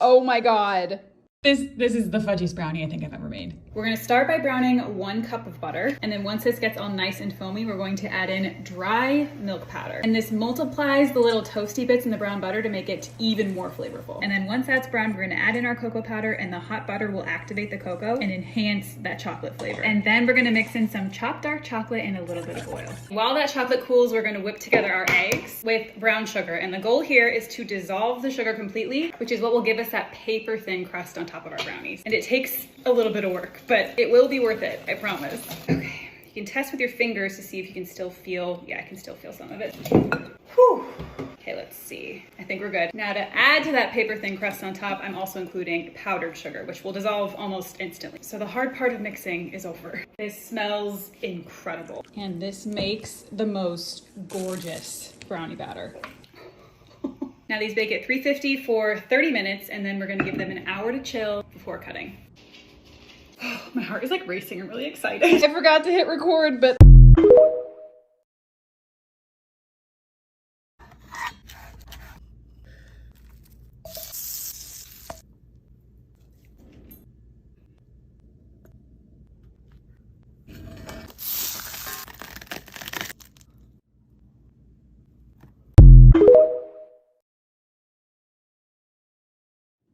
Oh my God. This is the fudgiest brownie I think I've ever made. We're gonna start by browning 1 cup of butter. And then once this gets all nice and foamy, we're going to add in dry milk powder. And this multiplies the little toasty bits in the brown butter to make it even more flavorful. And then once that's browned, we're gonna add in our cocoa powder, and the hot butter will activate the cocoa and enhance that chocolate flavor. And then we're gonna mix in some chopped dark chocolate and a little bit of oil. While that chocolate cools, we're gonna whip together our eggs with brown sugar. And the goal here is to dissolve the sugar completely, which is what will give us that paper thin crust on top of our brownies. And it takes a little bit of work, but it will be worth it, I promise. Okay, you can test with your fingers to see if you can still feel, yeah, I can still feel some of it. Whew. Okay, let's see. I think we're good. Now to add to that paper thin crust on top, I'm also including powdered sugar, which will dissolve almost instantly. So the hard part of mixing is over. This smells incredible. And this makes the most gorgeous brownie batter. Now these bake at 350 for 30 minutes, and then we're gonna give them an hour to chill before cutting. My heart is like racing, I'm really excited. I forgot to hit record, but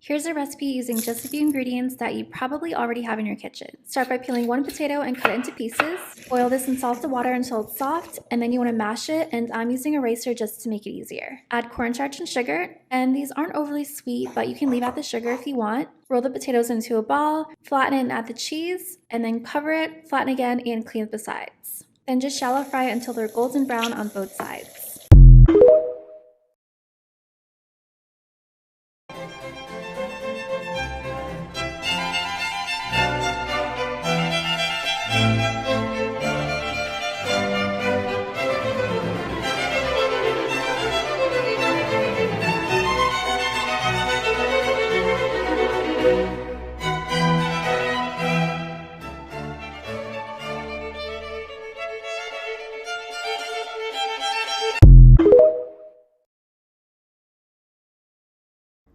Here's a recipe using just a few ingredients that you probably already have in your kitchen. Start by peeling 1 potato and cut it into pieces. Boil this in salted water until it's soft, and then you want to mash it, and I'm using a eraser just to make it easier. Add cornstarch and sugar, and these aren't overly sweet, but you can leave out the sugar if you want. Roll the potatoes into a ball, flatten it and add the cheese, and then cover it, flatten again, and clean up the sides. Then just shallow fry it until they're golden brown on both sides.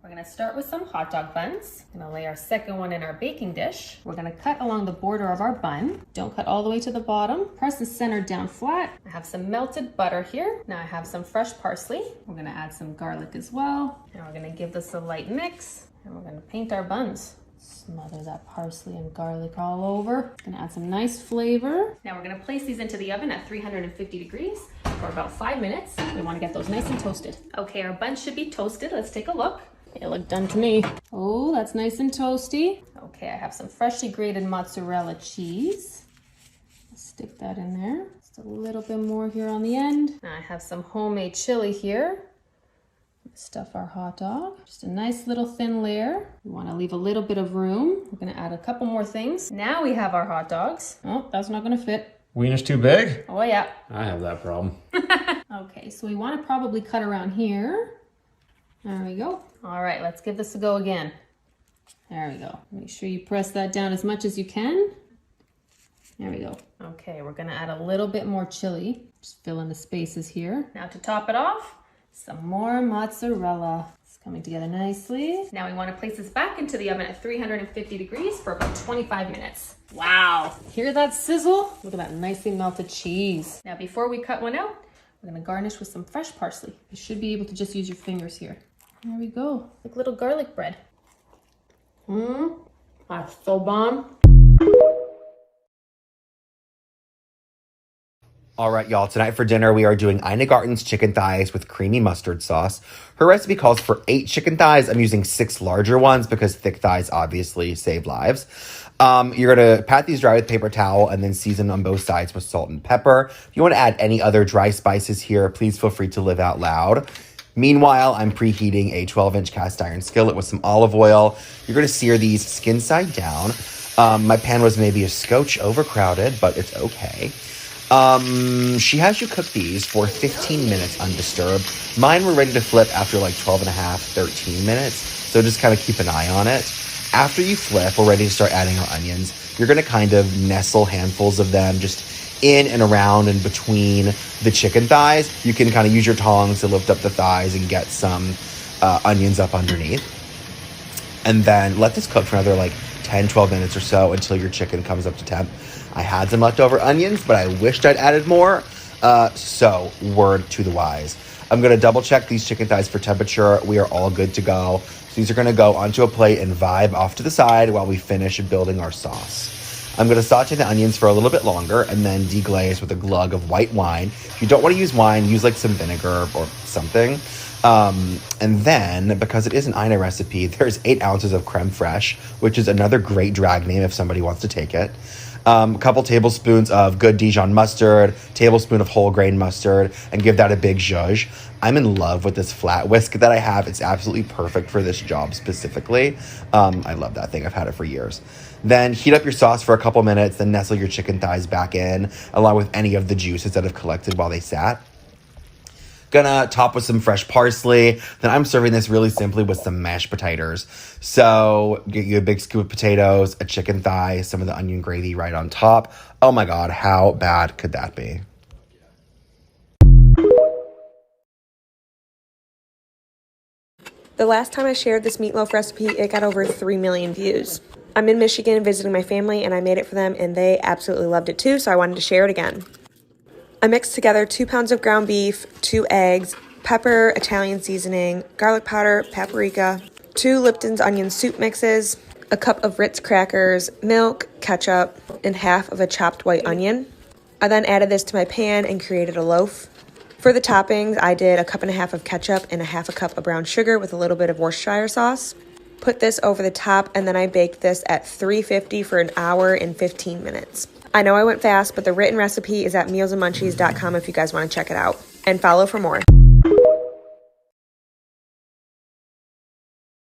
We're gonna start with some hot dog buns. I'm gonna lay our second one in our baking dish. We're gonna cut along the border of our bun. Don't cut all the way to the bottom. Press the center down flat. I have some melted butter here. Now I have some fresh parsley. We're gonna add some garlic as well. And we're gonna give this a light mix. And we're gonna paint our buns. Smother that parsley and garlic all over. Gonna add some nice flavor. Now we're gonna place these into the oven at 350 degrees for about 5 minutes. We wanna get those nice and toasted. Okay, our buns should be toasted. Let's take a look. They look done to me. Oh, that's nice and toasty. Okay, I have some freshly grated mozzarella cheese. Stick that in there. Just a little bit more here on the end. Now I have some homemade chili here. Stuff our hot dog. Just a nice little thin layer. We want to leave a little bit of room. We're going to add a couple more things. Now we have our hot dogs. Oh, that's not going to fit. Wiener's too big? Oh yeah. I have that problem. Okay, so we want to probably cut around here. There we go. All right, let's give this a go again. There we go. Make sure you press that down as much as you can. There we go. Okay, we're gonna add a little bit more chili. Just fill in the spaces here. Now to top it off, some more mozzarella. It's coming together nicely. Now we want to place this back into the oven at 350 degrees for about 25 minutes. Wow, hear that sizzle? Look at that nicely melted cheese. Now before we cut one out, we're gonna garnish with some fresh parsley. You should be able to just use your fingers here. There we go, like little garlic bread. That's so bomb. All right, y'all, tonight for dinner, we are doing Ina Garten's chicken thighs with creamy mustard sauce. Her recipe calls for 8 chicken thighs. I'm using 6 larger ones because thick thighs obviously save lives. You're gonna pat these dry with paper towel and then season on both sides with salt and pepper. If you wanna add any other dry spices here, please feel free to live out loud. Meanwhile, I'm preheating a 12-inch cast iron skillet with some olive oil. You're gonna sear these skin side down. My pan was maybe a scotch overcrowded, but it's okay. She has you cook these for 15 minutes undisturbed. Mine were ready to flip after like 12 and a half, 13 minutes. So just kind of keep an eye on it. After you flip, we're ready to start adding our onions. You're gonna kind of nestle handfuls of them just in and around and between the chicken thighs. You can kind of use your tongs to lift up the thighs and get some onions up underneath. And then let this cook for another like 10, 12 minutes or so until your chicken comes up to temp. I had some leftover onions, but I wished I'd added more. So word to the wise. I'm going to double check these chicken thighs for temperature. We are all good to go. So these are going to go onto a plate and vibe off to the side while we finish building our sauce. I'm going to saute the onions for a little bit longer and then deglaze with a glug of white wine. If you don't want to use wine, use like some vinegar or something. And then, because it is an Ina recipe, there's 8 ounces of creme fraiche, which is another great drag name if somebody wants to take it. A couple tablespoons of good Dijon mustard, tablespoon of whole grain mustard, and give that a big zhuzh. I'm in love with this flat whisk that I have. It's absolutely perfect for this job specifically. I love that thing. I've had it for years. Then heat up your sauce for a couple minutes, then nestle your chicken thighs back in, along with any of the juices that have collected while they sat. Gonna top with some fresh parsley. Then I'm serving this really simply with some mashed potatoes. So get you a big scoop of potatoes, a chicken thigh, some of the onion gravy right on top. Oh my God, how bad could that be? The last time I shared this meatloaf recipe, it got over 3 million views. I'm in Michigan visiting my family and I made it for them and they absolutely loved it too, so I wanted to share it again. I mixed together 2 pounds of ground beef, 2 eggs, pepper, Italian seasoning, garlic powder, paprika, 2 Lipton's onion soup mixes, a cup of Ritz crackers, milk, ketchup, and half of a chopped white onion. I then added this to my pan and created a loaf. For the toppings, I did a cup and a half of ketchup and a half a cup of brown sugar with a little bit of Worcestershire sauce. Put this over the top and then I baked this at 350 for an hour and 15 minutes. I know I went fast, but the written recipe is at mealsandmunchies.com if you guys want to check it out. And follow for more.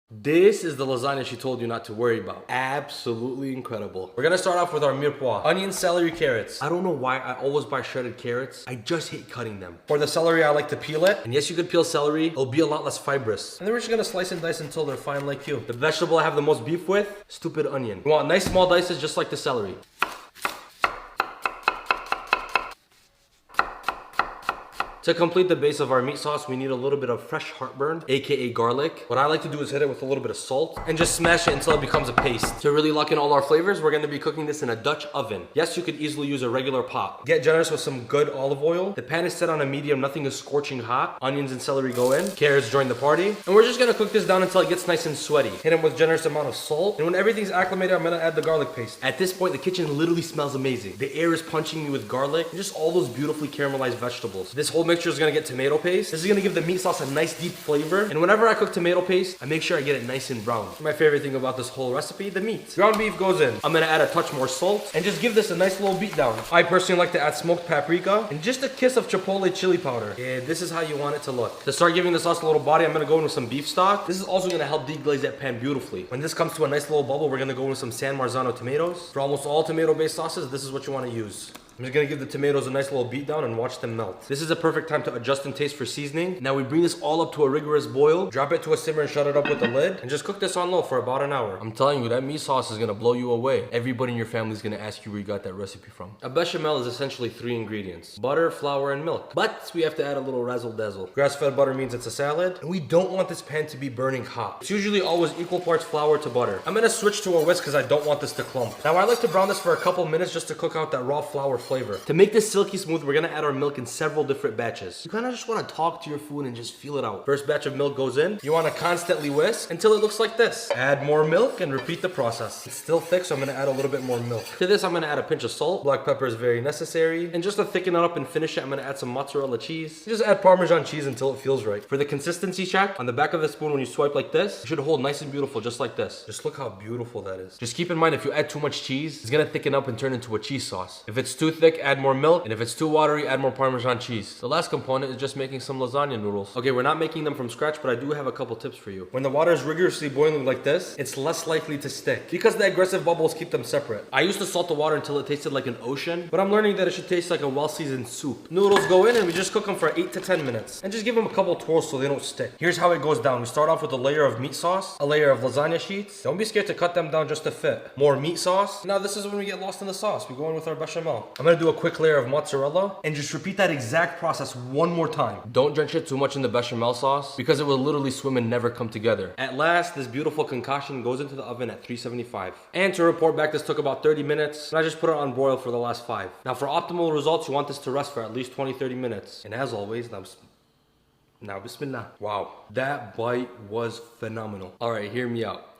This is the lasagna she told you not to worry about. Absolutely incredible. We're gonna start off with our mirepoix. Onion, celery, carrots. I don't know why I always buy shredded carrots. I just hate cutting them. For the celery, I like to peel it. And yes, you could peel celery. It'll be a lot less fibrous. And then we're just gonna slice and dice until they're fine like you. The vegetable I have the most beef with, stupid onion. You want nice small dices just like the celery. To complete the base of our meat sauce, we need a little bit of fresh heartburn, aka garlic. What I like to do is hit it with a little bit of salt and just smash it until it becomes a paste. To really lock in all our flavors, we're gonna be cooking this in a Dutch oven. Yes, you could easily use a regular pot. Get generous with some good olive oil. The pan is set on a medium, nothing is scorching hot. Onions and celery go in. Carrots join the party. And we're just gonna cook this down until it gets nice and sweaty. Hit them with generous amount of salt. And when everything's acclimated, I'm gonna add the garlic paste. At this point, the kitchen literally smells amazing. The air is punching me with garlic and just all those beautifully caramelized vegetables. This whole mixture is gonna get tomato paste. This is gonna give the meat sauce a nice deep flavor. And whenever I cook tomato paste, I make sure I get it nice and brown. My favorite thing about this whole recipe, the meat. Ground beef goes in. I'm gonna add a touch more salt and just give this a nice little beat down. I personally like to add smoked paprika and just a kiss of chipotle chili powder. Yeah, this is how you want it to look. To start giving the sauce a little body, I'm gonna go in with some beef stock. This is also gonna help deglaze that pan beautifully. When this comes to a nice little bubble, we're gonna go in with some San Marzano tomatoes. For almost all tomato-based sauces, this is what you wanna use. I'm just gonna give the tomatoes a nice little beat down and watch them melt. This is a perfect time to adjust and taste for seasoning. Now we bring this all up to a rigorous boil, drop it to a simmer and shut it up with the lid, and just cook this on low for about an hour. I'm telling you, that meat sauce is gonna blow you away. Everybody in your family is gonna ask you where you got that recipe from. A bechamel is essentially 3 ingredients: butter, flour, and milk. But we have to add a little razzle dazzle. Grass-fed butter means it's a salad, and we don't want this pan to be burning hot. It's usually always equal parts flour to butter. I'm gonna switch to a whisk because I don't want this to clump. Now I like to brown this for a couple minutes just to cook out that raw flour flavor. To make this silky smooth, we're gonna add our milk in several different batches. You kind of just want to talk to your food and just feel it out. First batch of milk goes in. You want to constantly whisk until it looks like this. Add more milk and repeat the process. It's still thick, so I'm gonna add a little bit more milk. To this, I'm gonna add a pinch of salt. Black pepper is very necessary. And just to thicken it up and finish it, I'm gonna add some mozzarella cheese. Just add Parmesan cheese until it feels right. For the consistency check, on the back of the spoon, when you swipe like this, it should hold nice and beautiful, just like this. Just look how beautiful that is. Just keep in mind, if you add too much cheese, it's gonna thicken up and turn into a cheese sauce. If it's too thick, add more milk. And if it's too watery, add more Parmesan cheese. The last component is just making some lasagna noodles. Okay, we're not making them from scratch, but I do have a couple tips for you. When the water is rigorously boiling like this, it's less likely to stick because the aggressive bubbles keep them separate. I used to salt the water until it tasted like an ocean, but I'm learning that it should taste like a well-seasoned soup. Noodles go in and we just cook them for 8 to 10 minutes and just give them a couple twirls so they don't stick. Here's how it goes down. We start off with a layer of meat sauce, a layer of lasagna sheets. Don't be scared to cut them down just to fit. More meat sauce. Now this is when we get lost in the sauce. We go in with our bechamel. I'm gonna do a quick layer of mozzarella and just repeat that exact process one more time. Don't drench it too much in the bechamel sauce because it will literally swim and never come together. At last, this beautiful concoction goes into the oven at 375. And to report back, this took about 30 minutes and I just put it on broil for the last 5. Now for optimal results, you want this to rest for at least 20-30 minutes. And as always, now bismillah. Wow, that bite was phenomenal. All right, hear me out.